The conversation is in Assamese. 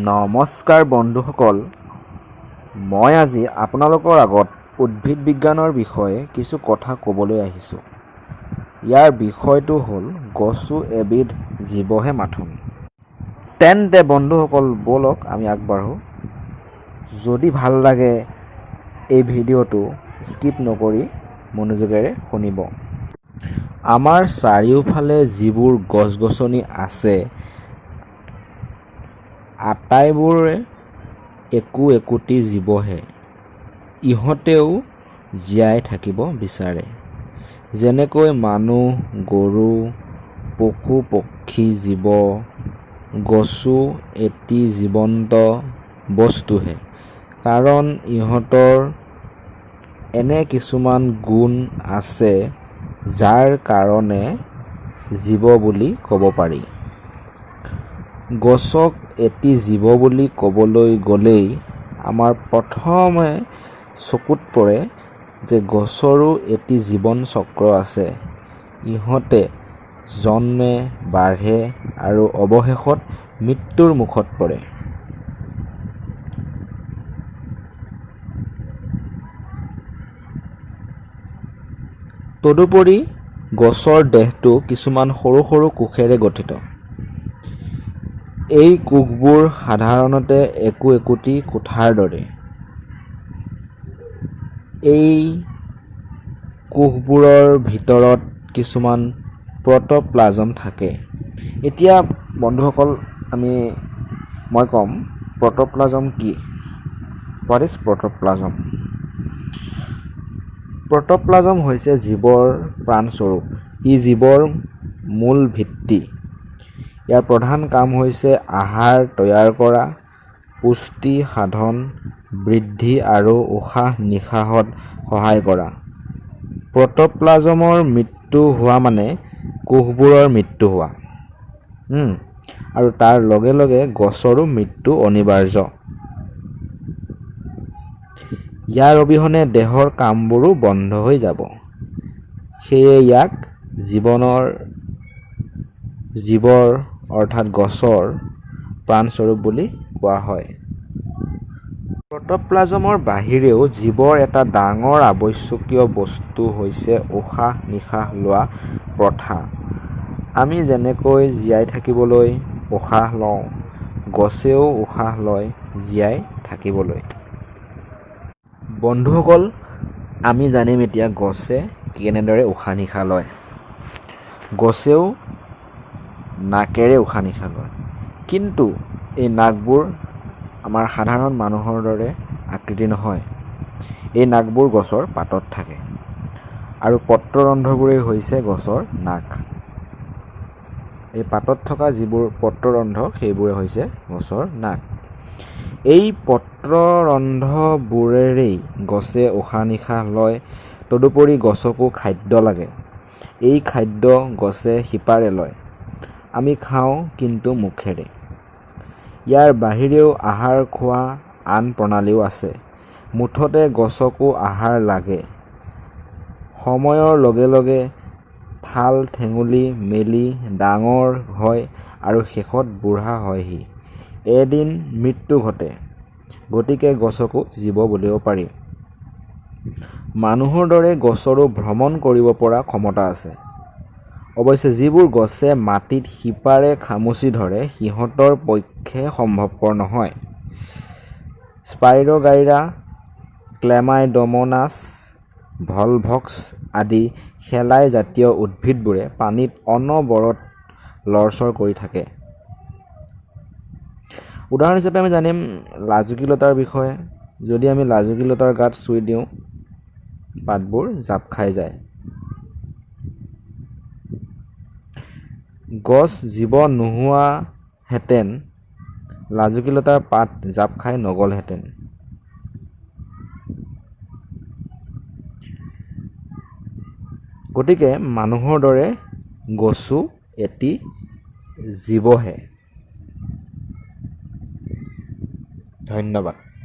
নমস্কাৰ বন্ধুসকল, মই আজি আপোনালোকৰ আগত উদ্ভিদ বিজ্ঞানৰ বিষয়ে কিছু কথা ক'বলৈ আহিছোঁ। ইয়াৰ বিষয়টো হ'ল গছো এবিধ জীৱহে মাথোন। তেন্তে বন্ধুসকল ব'লক আমি আগবাঢ়োঁ। যদি ভাল লাগে এই ভিডিঅ'টো স্কিপ নকৰি মনোযোগেৰে শুনিব। আমাৰ চাৰিওফালে যিবোৰ গছ-গছনি আছে আটাইবোৰে একোটি জীৱহে। ইহঁতেও জীয়াই থাকিব বিচাৰে। যেনেকৈ মানুহ, গৰু, পশু পক্ষী, জীৱ। গছো এটি জীৱন্ত বস্তুহে, কাৰণ ইহঁতৰ এনে কিছুমান গুণ আছে যাৰ কাৰণে জীৱ বুলি ক'ব পাৰি। গছক এটি জীৱ বুলি ক'বলৈ গ'লেই আমাৰ প্ৰথমে চকুত পৰে যে গছৰো এটি জীৱন চক্ৰ আছে। ইহঁতে জন্মে, বাঢ়ে আৰু অৱশেষত মৃত্যুৰ মুখত পৰে। তদুপৰি গছৰ দেহটো কিছুমান সৰু সৰু কোষেৰে গঠিত। এই কোষবোৰ সাধাৰণতে একোটি কোঠাৰ দৰে। এই কোষবোৰৰ ভিতৰত কিছুমান প্ৰ'ট'প্লাজম থাকে। এতিয়া বন্ধুসকল মই ক'ম প্ৰ'ট'প্লাজম কি? What is protoplasm? প্ৰ'ট'প্লাজম হৈছে জীৱৰ প্ৰাণস্বৰূপ। ই জীৱৰ মূল ভিত্তি। ইয়াৰ প্ৰধান কাম হৈছে আহাৰ তৈয়াৰ কৰা, পুষ্টি সাধন, বৃদ্ধি আৰু উশাহ-নিশাহত সহায় কৰা। প্ৰ'ট'প্লাজমৰ মৃত্যু হোৱা মানে কোষবোৰৰ মৃত্যু হোৱা। আৰু তাৰ লগে লগে গছৰো মৃত্যু অনিবাৰ্য। ইয়াৰ অবিহনে দেহৰ কামবোৰো বন্ধ হৈ যাব। সেয়ে ইয়াক জীৱৰ অৰ্থাৎ গছৰ প্ৰাণস্বৰূপ বুলি কোৱা হয়। প্ৰ'ট'প্লাজমৰ বাহিৰেও জীৱৰ এটা ডাঙৰ আৱশ্যকীয় বস্তু হৈছে উশাহ-নিশাহ লোৱা প্ৰথা। আমি যেনেকৈ জীয়াই থাকিবলৈ উশাহ লওঁ, গছেও উশাহ লয় জীয়াই থাকিবলৈ। বন্ধুসকল, আমি জানিম এতিয়া গছে কেনেদৰে উশাহ-নিশাহ লয়। গছেও নাকেৰে উশাহ-নিশাহ লয়। কিন্তু এই নাকবোৰ আমাৰ সাধাৰণ মানুহৰ দৰে আকৃতি নহয়। এই নাকবোৰ গছৰ পাতত থাকে। আৰু পত্ৰৰন্ধ্ৰবোৰেই হৈছে গছৰ নাক। এই পাতত থকা যিবোৰ পত্ৰৰন্ধ্ৰ সেইবোৰে হৈছে গছৰ নাক। এই পত্ৰৰন্ধ্ৰবোৰেৰেই গছে উশাহ-নিশাহ লয়। তদুপৰি গছকো খাদ্য লাগে। এই খাদ্য গছে শিপাৰে লয়। আমি খাওঁ কিন্তু মুখেৰে। ইয়াৰ বাহিৰেও আহাৰ খোৱা আন প্ৰণালীও আছে। মুঠতে গছকো আহাৰ লাগে। সময়ৰ লগে লগে ঠাল-ঠেঙুলি মেলি ডাঙৰ হয় আৰু শেষত বুঢ়া হয়হি। এদিন মৃত্যু ঘটে। গতিকে গছকো জীৱ বুলিব পাৰি। মানুহৰ দৰে গছৰো ভ্ৰমণ কৰিব পৰা ক্ষমতা আছে। অৱশ্যে যিবোৰ গছে মাটিত শিপাৰে খামুচি ধৰে সিহঁতৰ পক্ষে সম্ভৱপৰ নহয়। স্পাইৰ'গাইৰা, ক্লেমাইডমনাছ, ভলভক্স আদি শেলাই জাতীয় উদ্ভিদবোৰে পানীত অনবৰত লৰচৰ কৰি থাকে। উদাহৰণ হিচাপে আমি জানিম লাজুকী লতাৰ বিষয়ে। যদি আমি লাজুকী লতাৰ গাত চুই দিওঁ, পাতবোৰ জাপ খাই যায়। গছ জীৱ নোহোৱাহেঁতেন লাজুকী লতাৰ পাত জাপ খাই নগ'লহেঁতেন। গতিকে মানুহৰ দৰে গছো এটি জীৱহে। ধন্যবাদ।